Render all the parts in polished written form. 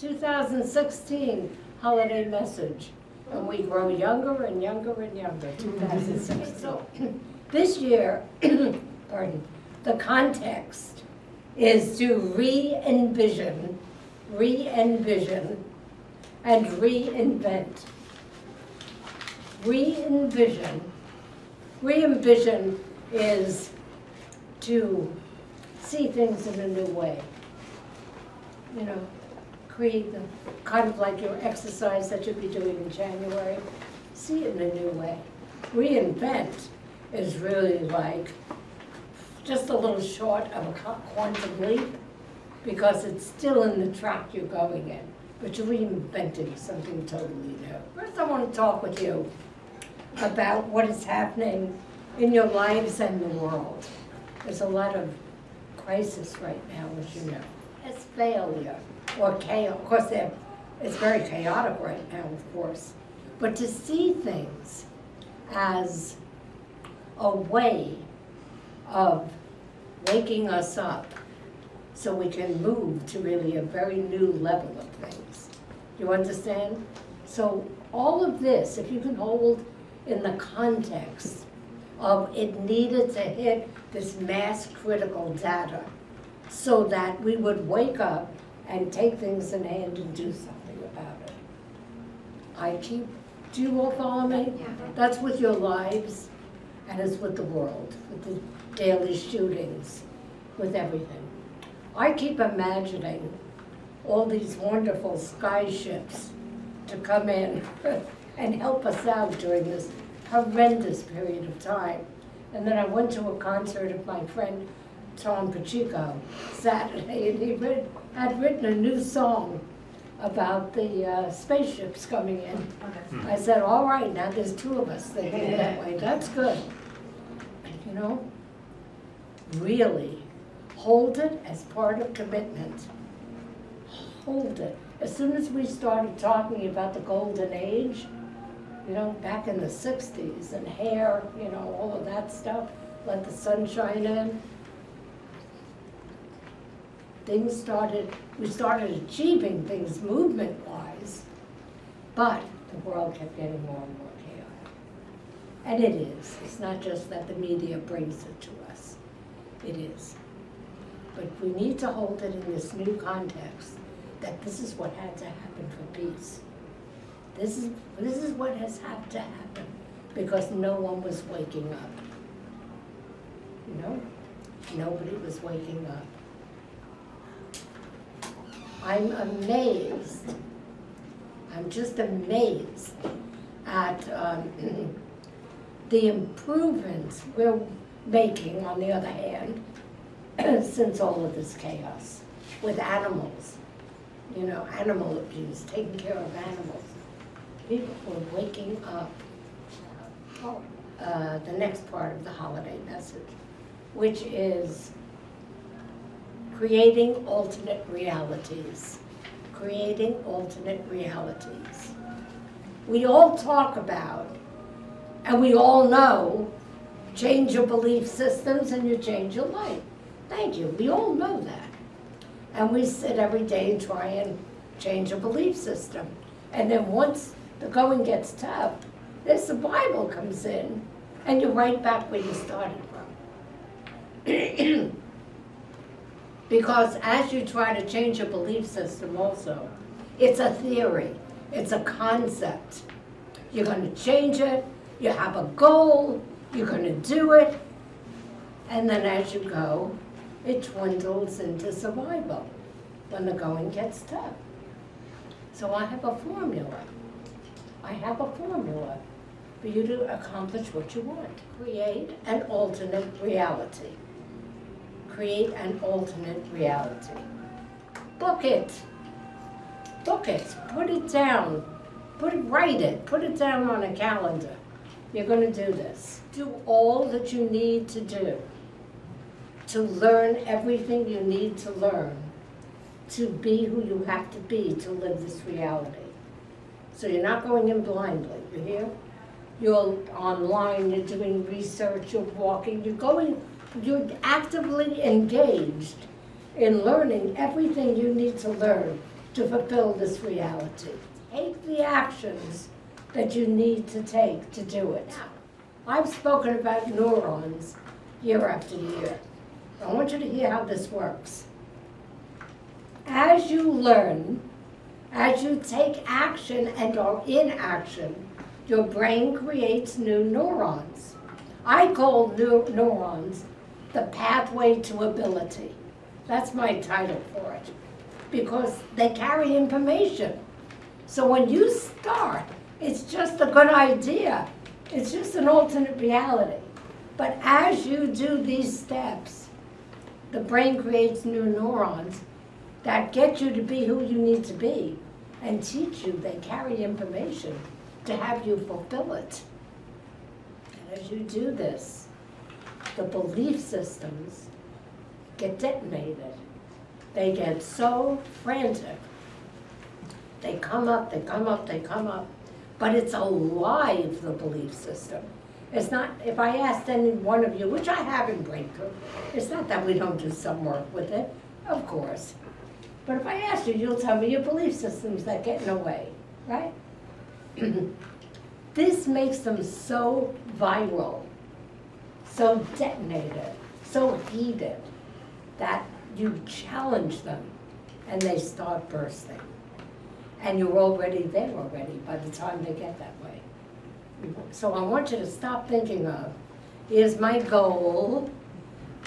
2016 holiday message. And we grow younger and younger and younger, 2016. So this year, pardon, the context is to re-envision, and reinvent. Re-envision is to see things in a new way. You know, create the kind of like your exercise that you'll be doing in January. See it in a new way. Reinvent is really like just a little short of a quantum leap because it's still in the track you're going in, but you're reinventing something totally new. First, I want to talk with you about what is happening in your lives and the world. There's a lot of crisis right now, as you know. It's failure or chaos. Of course, it's very chaotic right now, of course. But to see things as a way of waking us up so we can move to really a very new level of things. You understand? So all of this, if you can hold in the context of it needed to hit this mass critical data so that we would wake up and take things in hand and do something about it. Do you all follow me? Yeah. That's with your lives, and it's with the world, with the daily shootings, with everything. I keep imagining all these wonderful sky ships to come in and help us out during this horrendous period of time. And then I went to a concert of my friend Tom Pacheco Saturday, and he had written a new song about the spaceships coming in. Okay. I said, all right, now there's two of us thinking that way. That's good. You know, really hold it as part of commitment. Hold it. As soon as we started talking about the golden age, you know, back in the 60s, and hair, you know, all of that stuff, let the sun shine in, we started achieving things movement-wise, but the world kept getting more and more chaotic. And it is. It's not just that the media brings it to us. It is. But we need to hold it in this new context that this is what had to happen for peace. This is what has had to happen because no one was waking up. You know? Nobody was waking up. I'm amazed. I'm just amazed at the improvements we're making, on the other hand, since all of this chaos with animals. You know, animal abuse, taking care of animals. People were waking up. The next part of the holiday message, which is creating alternate realities. Creating alternate realities. We all talk about, and we all know, change your belief systems and you change your life. Thank you. We all know that. And we sit every day and try and change a belief system. And then once the going gets tough, there's the Bible comes in, and you're right back where you started from. Because as you try to change your belief system also, it's a theory, it's a concept. You're going to change it, you have a goal, you're going to do it, and then as you go, it dwindles into survival when the going gets tough. So I have a formula. I have a formula for you to accomplish what you want. Create an alternate reality. Create an alternate reality. Book it. Book it. Put it down. Write it. Put it down on a calendar. You're going to do this. Do all that you need to do to learn everything you need to learn to be who you have to be to live this reality. So you're not going in blindly. You hear? You're online, you're doing research, you're walking, you're actively engaged in learning everything you need to learn to fulfill this reality. Take the actions that you need to take to do it. Now, I've spoken about neurons year after year. I want you to hear how this works. As you learn, as you take action and are in action, your brain creates new neurons. I call neurons the pathway to ability. That's my title for it, because they carry information. So when you start, it's just a good idea. It's just an alternate reality. But as you do these steps, the brain creates new neurons that get you to be who you need to be and teach you. They carry information to have you fulfill it. And as you do this, the belief systems get detonated. They get so frantic. They come up, they come up, they come up. But it's alive, the belief system. It's not, if I asked any one of you, which I have in Breakthrough, it's not that we don't do some work with it, of course. But if I asked you, you'll tell me your belief systems that get in the way, right? This makes them so viral, so detonated, so heated, that you challenge them and they start bursting. And you're already there already by the time they get that way. So I want you to stop thinking of, here's my goal,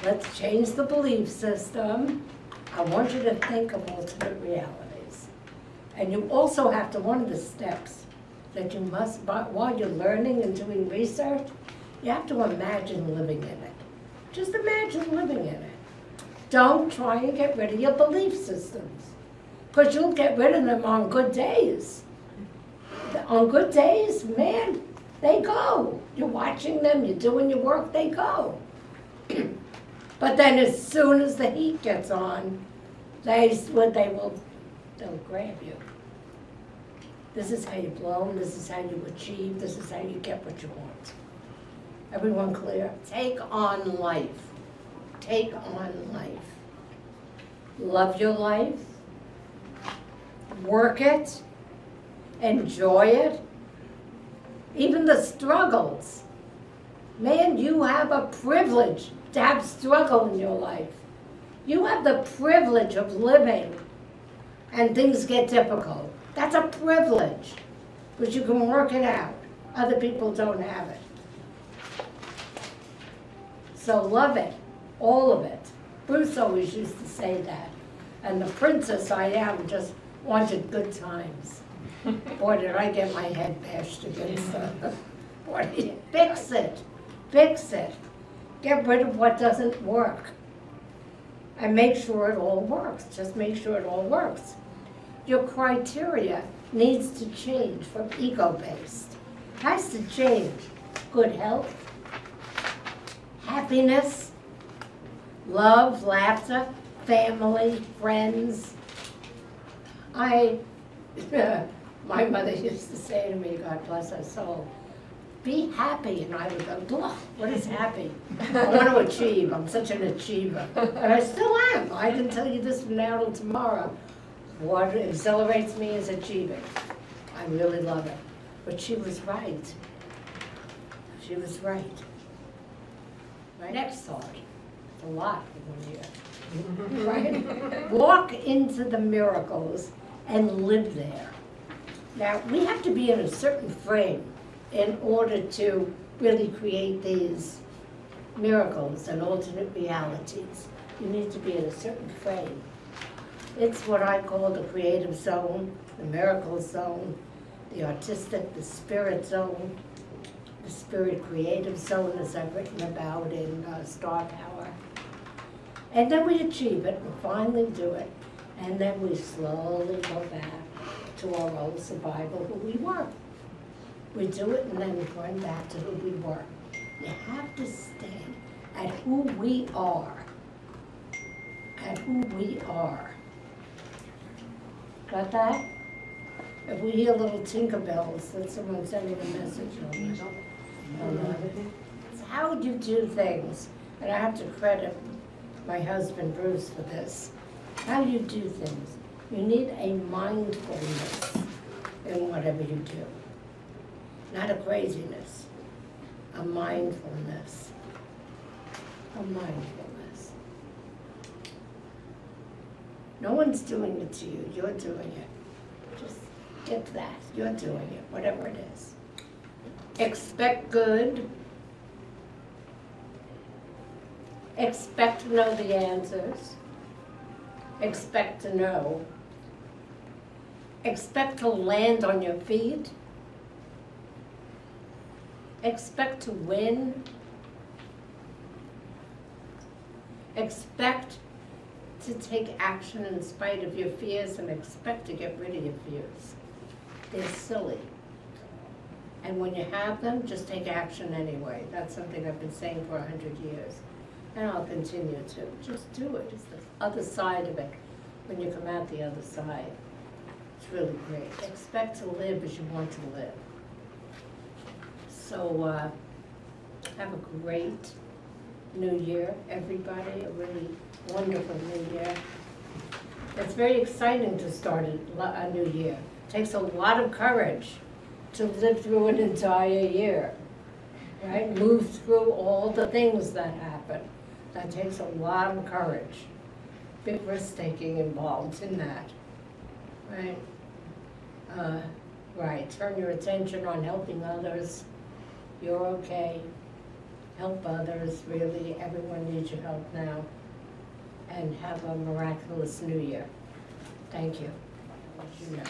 let's change the belief system. I want you to think of alternate realities. And you also have to, one of the steps that you must, while you're learning and doing research, you have to imagine living in it. Just imagine living in it. Don't try and get rid of your belief systems, because you'll get rid of them on good days. On good days, man, they go. You're watching them, you're doing your work, they go. But then as soon as the heat gets on, they'll grab you. This is how you bloom, this is how you achieve, this is how you get what you want. Everyone clear? Take on life. Take on life. Love your life. Work it. Enjoy it. Even the struggles. Man, you have a privilege to have struggle in your life. You have the privilege of living and things get difficult. That's a privilege, but you can work it out. Other people don't have it. So love it, all of it. Bruce always used to say that. And the princess I am just wanted good times. Boy, did I get my head bashed against the boy, fix it, fix it. Get rid of what doesn't work. And make sure it all works. Just make sure it all works. Your criteria needs to change from ego-based. Has to change. Good health, happiness, love, laughter, family, friends. My mother used to say to me, God bless her soul, be happy. And I would go, blah, what is happy? I want to achieve. I'm such an achiever. And I still am. I can tell you this from now till tomorrow. What exhilarates me is achieving. I really love it. But she was right. She was right. Next thought. It's a lot in 1 year. Right? Walk into the miracles and live there. Now, we have to be in a certain frame in order to really create these miracles and alternate realities. You need to be in a certain frame. It's what I call the creative zone, the miracle zone, the artistic, the spirit zone, the spirit creative zone, as I've written about in Star Power. And then we achieve it, we finally do it, and then we slowly go back to our old survival, who we were. We do it and then we run back to who we were. You have to stay at who we are. At who we are. Got that? If we hear little Tinkerbells, that's someone sending a message on It's how you do things. And I have to credit my husband Bruce for this. How you do things. You need a mindfulness in whatever you do. Not a craziness, a mindfulness. A mindfulness. No one's doing it to you, you're doing it. Just get that, you're doing it, whatever it is. Expect good. Expect to know the answers. Expect to know. Expect to land on your feet. Expect to win. Expect to take action in spite of your fears, and expect to get rid of your fears. They're silly. And when you have them, just take action anyway. That's something I've been saying for 100 years. And I'll continue to. Just do it. It's the other side of it. When you come out the other side, it's really great. Expect to live as you want to live. So have a great New Year, everybody. A really wonderful New Year. It's very exciting to start a new year. It takes a lot of courage to live through an entire year, right? Move through all the things that happen. That takes a lot of courage. Big risk-taking involved in that, right? Right, turn your attention on helping others. You're okay. Help others, really. Everyone needs your help now. And have a miraculous New Year. Thank you. As you know.